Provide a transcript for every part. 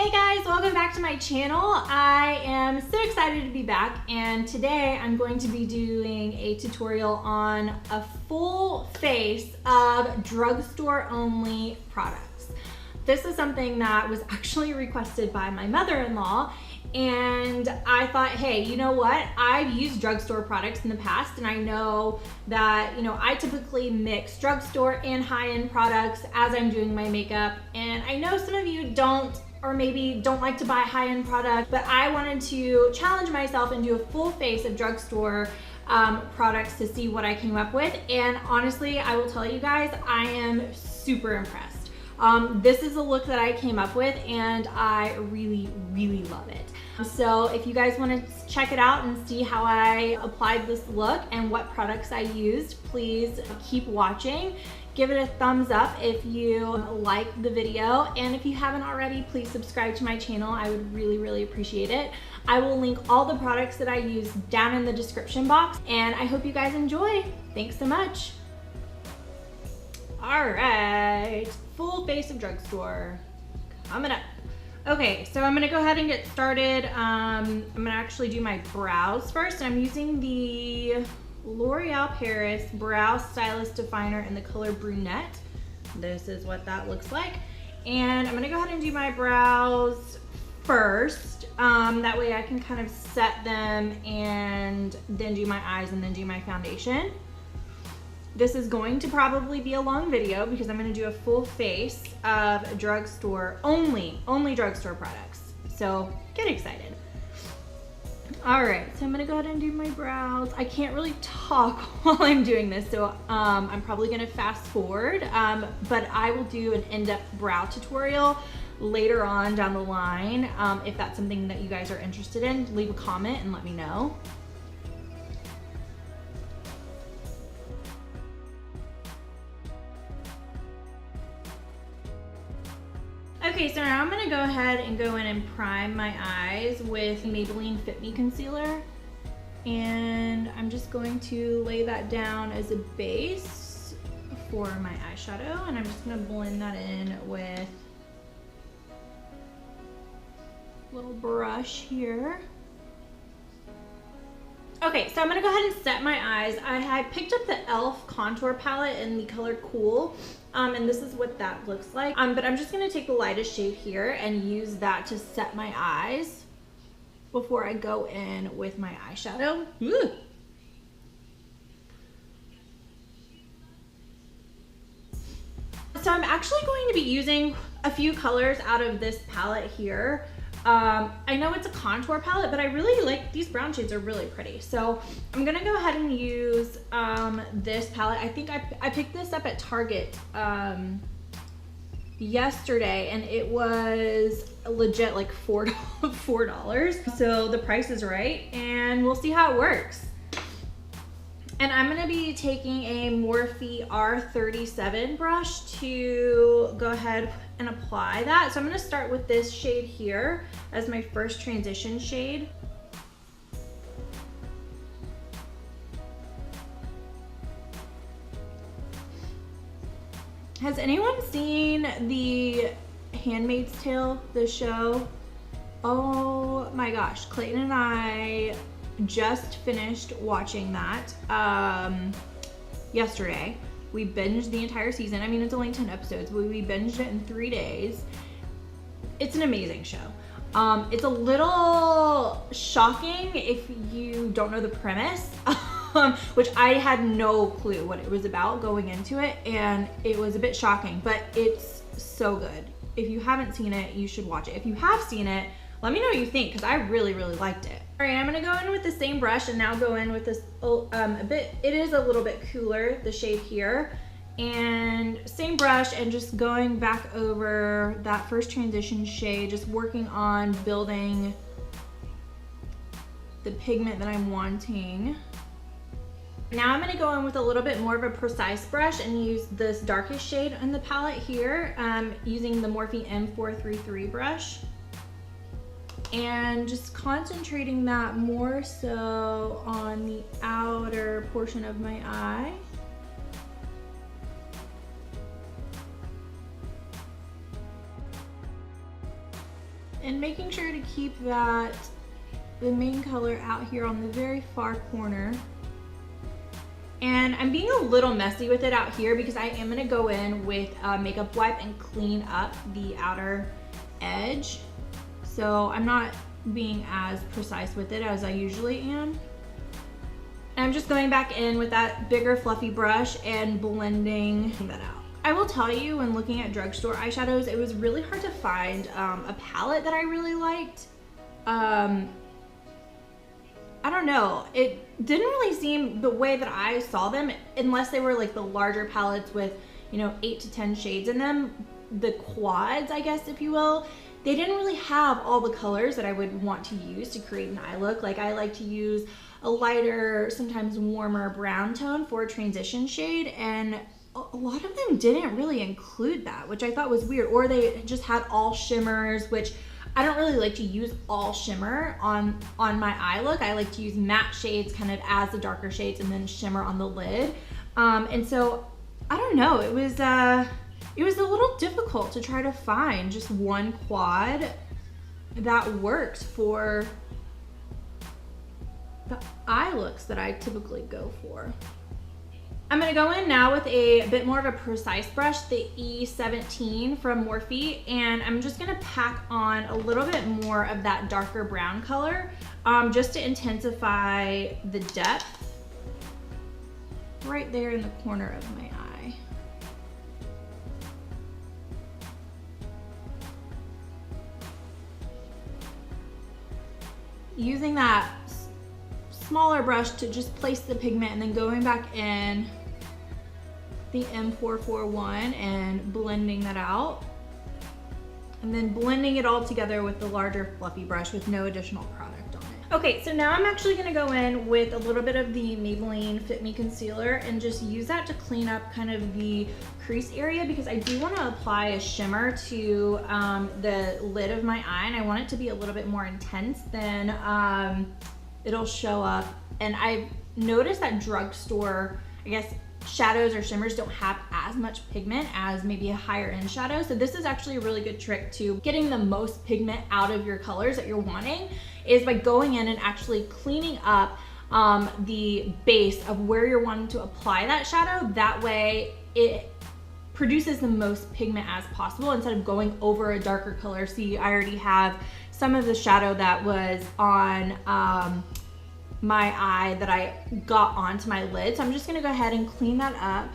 Hey guys, welcome back to my channel. I am so excited to be back, and today I'm going to be doing a tutorial on a full face of drugstore only products. This is something that was actually requested by my mother-in-law, and I thought, hey, you know what? I've used drugstore products in the past, and I know that, I typically mix drugstore and high-end products as I'm doing my makeup, and I know some of you don't, or maybe don't like to buy high-end products, but I wanted to challenge myself and do a full face of drugstore products to see what I came up with. And honestly, I will tell you guys, I am super impressed. This is a look that I came up with, and I really, really love it. So if you guys want to check it out and see how I applied this look and what products I used, please keep watching. Give it a thumbs up if you like the video, and if you haven't already, please subscribe to my channel. I would really, really appreciate it. I will link all the products that I use down in the description box, and I hope you guys enjoy. Thanks so much. All right, full face of drugstore coming up. Okay, so I'm gonna go ahead and get started. I'm gonna actually do my brows first. I'm using the L'Oreal Paris Brow Stylist Definer in the color Brunette. This is what that looks like. And I'm gonna go ahead and do my brows first. That way I can kind of set them and then do my eyes and then do my foundation. This is going to probably be a long video because I'm gonna do a full face of drugstore, only drugstore products. So get excited. All right, so I'm gonna go ahead and do my brows. I can't really talk while I'm doing this, so I'm probably gonna fast forward, but I will do an in-depth brow tutorial later on down the line. If that's something that you guys are interested in, leave a comment and let me know. Okay, so now I'm gonna go ahead and go in and prime my eyes with Maybelline Fit Me Concealer. And I'm just going to lay that down as a base for my eyeshadow. And I'm just gonna blend that in with a little brush here. Okay, so I'm gonna go ahead and set my eyes. I picked up the e.l.f. contour palette in the color Cool, and this is what that looks like. But I'm just gonna take the lightest shade here and use that to set my eyes before I go in with my eyeshadow. Ooh. So I'm actually going to be using a few colors out of this palette here. I know it's a contour palette, but I really like these brown shades, are really pretty. So I'm gonna go ahead and use this palette. I think I picked this up at Target yesterday, and it was legit like $4. So the price is right, and we'll see how it works. And I'm gonna be taking a Morphe R37 brush to go ahead and apply that. So I'm gonna start with this shade here as my first transition shade. Has anyone seen the Handmaid's Tale, the show? Oh my gosh, Clayton and I just finished watching that yesterday. We binged the entire season. I mean, it's only 10 episodes, but we binged it in 3 days. It's an amazing show. It's a little shocking if you don't know the premise, which I had no clue what it was about going into it, and it was a bit shocking, but it's so good. If you haven't seen it, you should watch it. If you have seen it, let me know what you think, because I really, really liked it. All right, I'm gonna go in with the same brush and now go in with this it is a little bit cooler, the shade here. And same brush, and just going back over that first transition shade, just working on building the pigment that I'm wanting. Now I'm gonna go in with a little bit more of a precise brush and use this darkest shade in the palette here, using the Morphe M433 brush. And just concentrating that more so on the outer portion of my eye. and making sure to keep the main color out here on the very far corner. And I'm being a little messy with it out here because I am gonna go in with a makeup wipe and clean up the outer edge. So I'm not being as precise with it as I usually am. And I'm just going back in with that bigger fluffy brush and blending that out. I will tell you, when looking at drugstore eyeshadows, it was really hard to find a palette that I really liked. I don't know, it didn't really seem the way that I saw them, unless they were like the larger palettes with, you know, 8 to 10 shades in them, the quads, I guess, if you will. They didn't really have all the colors that I would want to use to create an eye look. Like, I like to use a lighter, sometimes warmer brown tone for a transition shade, and a lot of them didn't really include that, which I thought was weird. Or they just had all shimmers, which I don't really like to use all shimmer on my eye look. I like to use matte shades kind of as the darker shades and then shimmer on the lid. And so, I don't know, it was a little difficult to try to find just one quad that worked for the eye looks that I typically go for. I'm gonna go in now with a bit more of a precise brush, the E17 from Morphe, and I'm just gonna pack on a little bit more of that darker brown color, just to intensify the depth right there in the corner of my eye. Using that smaller brush to just place the pigment, and then going back in the M441 and blending that out, and then blending it all together with the larger fluffy brush with no additional product on it. Okay, so now I'm actually gonna go in with a little bit of the Maybelline Fit Me Concealer and just use that to clean up kind of the crease area, because I do wanna apply a shimmer to the lid of my eye, and I want it to be a little bit more intense than it'll show up. And I've noticed that drugstore, I guess, shadows or shimmers don't have as much pigment as maybe a higher end shadow. So this is actually a really good trick to getting the most pigment out of your colors that you're wanting, is by going in and actually cleaning up the base of where you're wanting to apply that shadow. That way it produces the most pigment as possible instead of going over a darker color. See, I already have some of the shadow that was on my eye that I got onto my lid. So I'm just gonna go ahead and clean that up.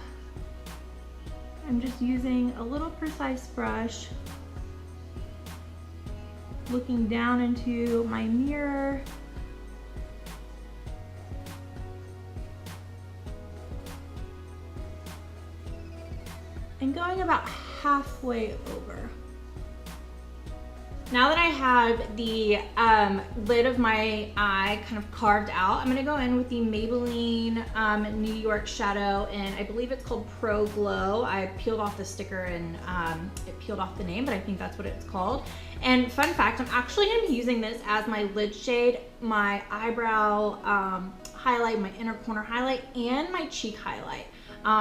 I'm just using a little precise brush, looking down into my mirror. And going about halfway over. Now that I have the lid of my eye kind of carved out, I'm gonna go in with the Maybelline New York Shadow, and I believe it's called Pro Glow. I peeled off the sticker and it peeled off the name, but I think that's what it's called. And fun fact, I'm actually gonna be using this as my lid shade, my eyebrow highlight, my inner corner highlight, and my cheek highlight.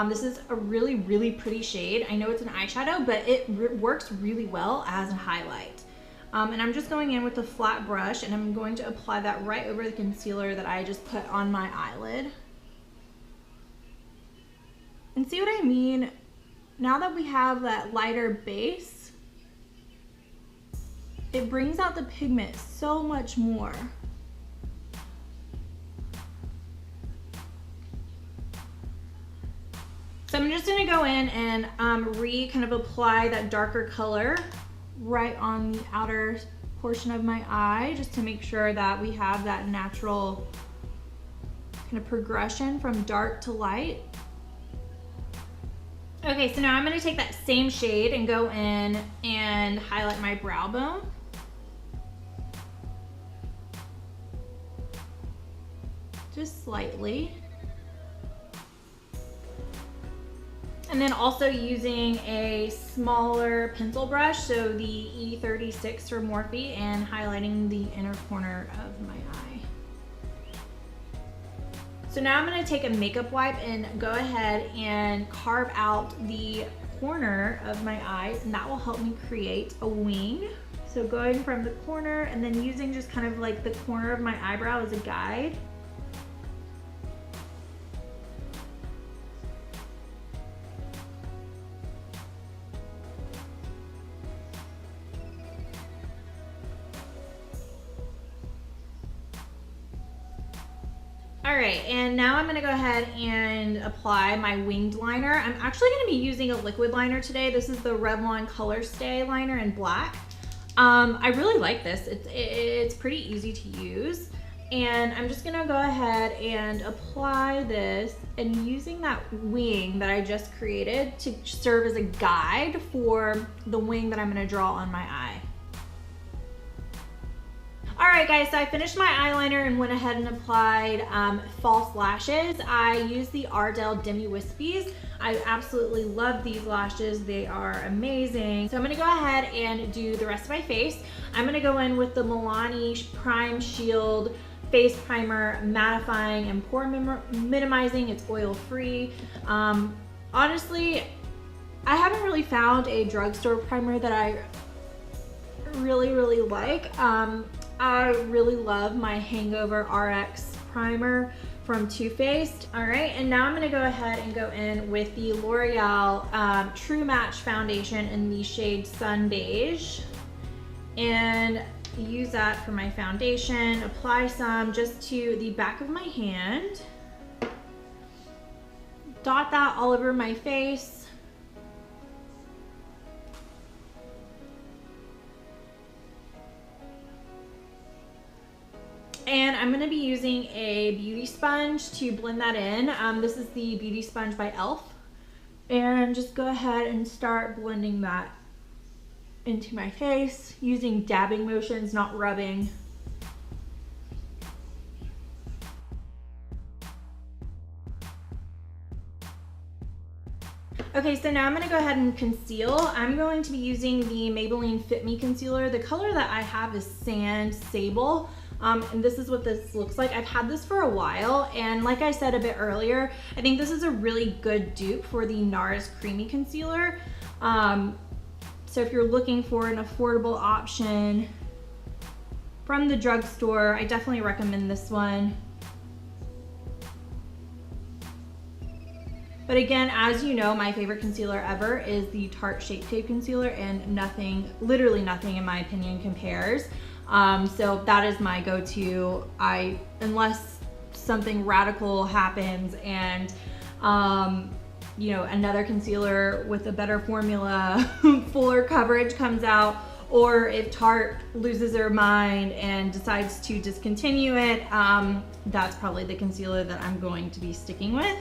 This is a really, really pretty shade. I know it's an eyeshadow, but it works really well as a highlight. And I'm just going in with a flat brush, and I'm going to apply that right over the concealer that I just put on my eyelid. And see what I mean? Now that we have that lighter base, it brings out the pigment so much more. So I'm just gonna go in and kind of apply that darker color right on the outer portion of my eye, just to make sure that we have that natural kind of progression from dark to light. Okay, so now I'm gonna take that same shade and go in and highlight my brow bone. Just slightly. And then also using a smaller pencil brush, so the E36 from Morphe, and highlighting the inner corner of my eye. So now I'm gonna take a makeup wipe and go ahead and carve out the corner of my eyes, and that will help me create a wing. So going from the corner and then using just kind of like the corner of my eyebrow as a guide. All right, and now I'm gonna go ahead and apply my winged liner. I'm actually gonna be using a liquid liner today. This is the Revlon Color Stay liner in black. I really like this. It's pretty easy to use. And I'm just gonna go ahead and apply this and using that wing that I just created to serve as a guide for the wing that I'm gonna draw on my eye. All right guys, so I finished my eyeliner and went ahead and applied false lashes. I used the Ardell Demi Wispies. I absolutely love these lashes. They are amazing. So I'm gonna go ahead and do the rest of my face. I'm gonna go in with the Milani Prime Shield Face Primer, mattifying and pore minimizing. It's oil free. Honestly, I haven't really found a drugstore primer that I really like. I really love my Hangover RX primer from Too Faced. All right, and now I'm gonna go ahead and go in with the L'Oreal True Match Foundation in the shade Sun Beige, and use that for my foundation. Apply some just to the back of my hand. Dot that all over my face. And I'm gonna be using a beauty sponge to blend that in. This is the beauty sponge by e.l.f. And just go ahead and start blending that into my face using dabbing motions, not rubbing. Okay, so now I'm gonna go ahead and conceal. I'm going to be using the Maybelline Fit Me Concealer. The color that I have is Sand Sable. And this is what this looks like. I've had this for a while, and like I said a bit earlier, I think this is a really good dupe for the NARS Creamy Concealer. So if you're looking for an affordable option from the drugstore, I definitely recommend this one. But again, as you know, my favorite concealer ever is the Tarte Shape Tape Concealer, and nothing, literally nothing in my opinion compares. So that is my go-to. Unless something radical happens and, you know, another concealer with a better formula, fuller coverage comes out, or if Tarte loses their mind and decides to discontinue it, that's probably the concealer that I'm going to be sticking with.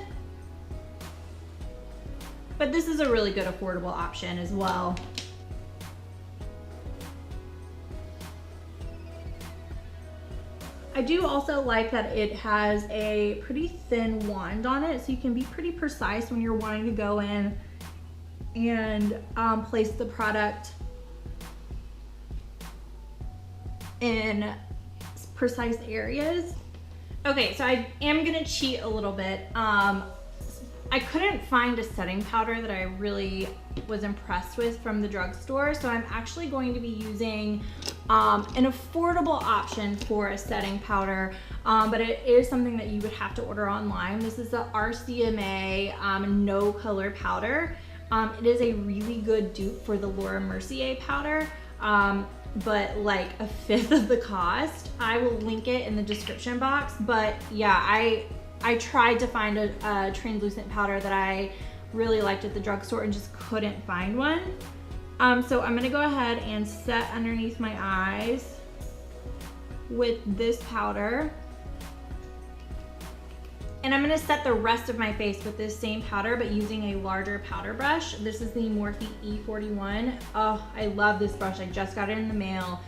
But this is a really good affordable option as well. I do also like that it has a pretty thin wand on it, so you can be pretty precise when you're wanting to go in and place the product in precise areas. Okay, so I am gonna cheat a little bit. I couldn't find a setting powder that I really was impressed with from the drugstore, so I'm actually going to be using an affordable option for a setting powder, but it is something that you would have to order online. This is the RCMA No Color Powder. It is a really good dupe for the Laura Mercier powder, but like a fifth of the cost. I will link it in the description box, but yeah, I tried to find a translucent powder that I really liked at the drugstore and just couldn't find one. So I'm gonna go ahead and set underneath my eyes with this powder. And I'm gonna set the rest of my face with this same powder, but using a larger powder brush. This is the Morphe E41. Oh, I love this brush. I just got it in the mail.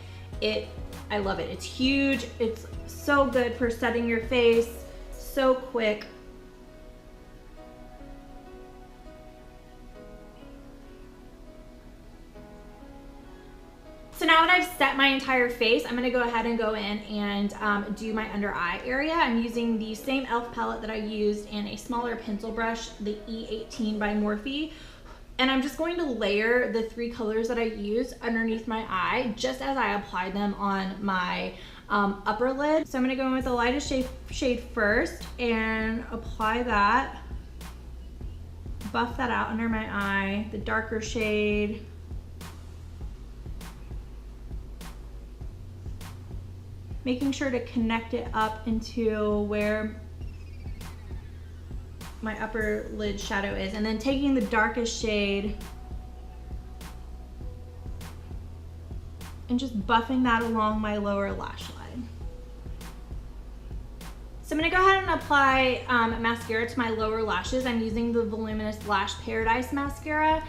I love it. It's huge. It's so good for setting your face. So quick. So now that I've set my entire face, I'm gonna go ahead and go in and do my under eye area. I'm using the same e.l.f. palette that I used in a smaller pencil brush, the E18 by Morphe. And I'm just going to layer the 3 colors that I used underneath my eye just as I apply them on my upper lid. So I'm gonna go in with the lightest shade first and apply that. Buff that out under my eye, the darker shade. Making sure to connect it up into where my upper lid shadow is, and then taking the darkest shade and just buffing that along my lower lash line. So I'm gonna go ahead and apply mascara to my lower lashes. I'm using the Voluminous Lash Paradise mascara.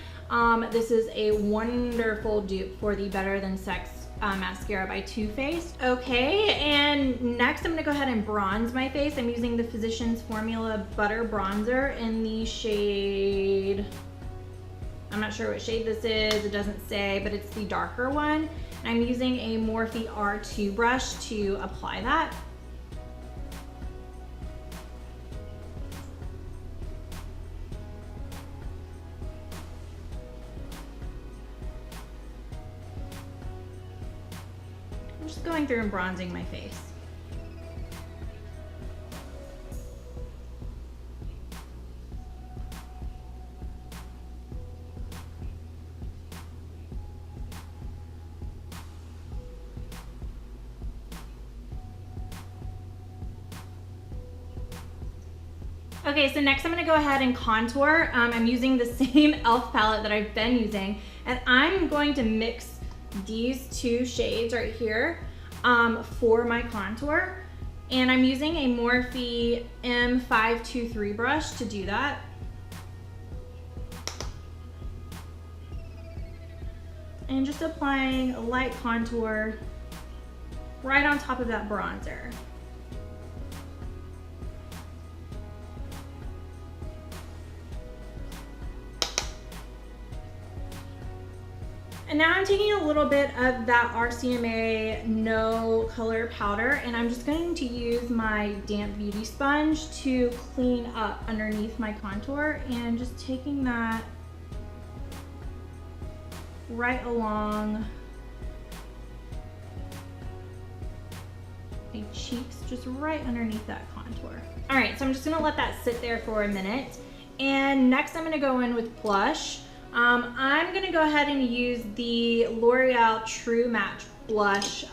This is a wonderful dupe for the Better Than Sex mascara by Too Faced. Okay, and next I'm gonna go ahead and bronze my face. I'm using the Physicians Formula Butter Bronzer in the shade, I'm not sure what shade this is, it doesn't say, but it's the darker one. And I'm using a Morphe R2 brush to apply that. I'm just going through and bronzing my face. Okay, so next I'm gonna go ahead and contour. I'm using the same e.l.f. palette that I've been using, and I'm going to mix these 2 shades right here for my contour. And I'm using a Morphe M523 brush to do that. And just applying a light contour right on top of that bronzer. And now I'm taking a little bit of that RCMA No Color Powder, and I'm just going to use my damp beauty sponge to clean up underneath my contour, and just taking that right along my cheeks, just right underneath that contour. All right, so I'm just gonna let that sit there for a minute. And next I'm gonna go in with blush. I'm gonna go ahead and use the L'Oreal True Match blush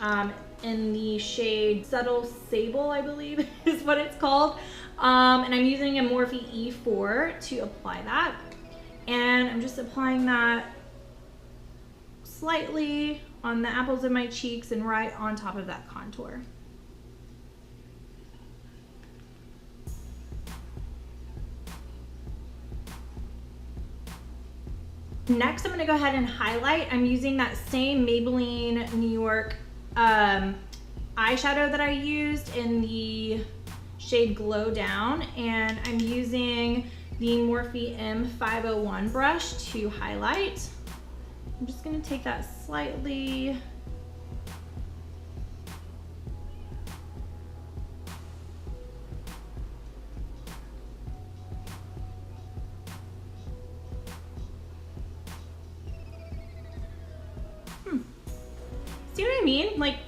in the shade Subtle Sable, I believe is what it's called. And I'm using a Morphe E4 to apply that. And I'm just applying that slightly on the apples of my cheeks and right on top of that contour. Next, I'm gonna go ahead and highlight. I'm using that same Maybelline New York eyeshadow that I used in the shade Glow Down, and I'm using the Morphe M501 brush to highlight. I'm just gonna take that slightly See what I mean? Like,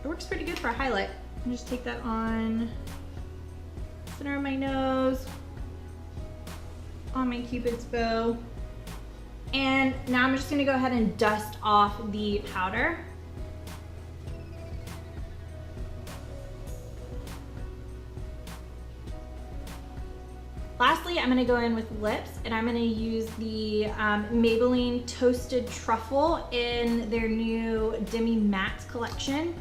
it works pretty good for a highlight. And just take that on center of my nose, on my Cupid's bow. And now I'm just gonna go ahead and dust off the powder. Lastly, I'm gonna go in with lips, and I'm gonna use the Maybelline Toasted Truffle in their new Demi Matte collection.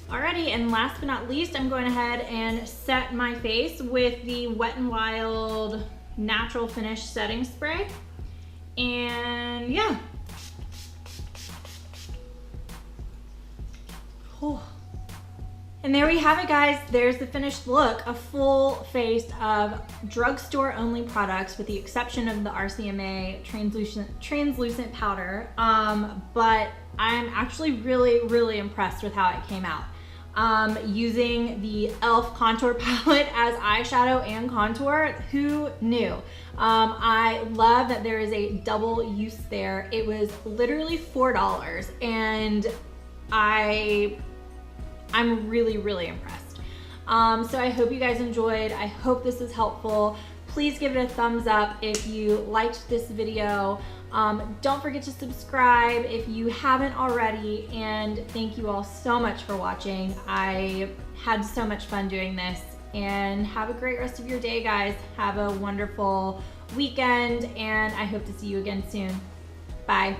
Alrighty, and last but not least, I'm going ahead and set my face with the Wet n Wild Natural Finish Setting Spray. And yeah. Oh. And there we have it, guys. There's the finished look, a full face of drugstore only products with the exception of the RCMA translucent powder. But I'm actually really impressed with how it came out. using the e.l.f. contour palette as eyeshadow and contour. Who knew? I love that there is a double use there. It was literally $4 and I'm really, really impressed. So I hope you guys enjoyed. I hope this is helpful. Please give it a thumbs up if you liked this video. Don't forget to subscribe if you haven't already, and thank you all so much for watching. I had so much fun doing this, and have a great rest of your day, guys. Have a wonderful weekend, and I hope to see you again soon. Bye.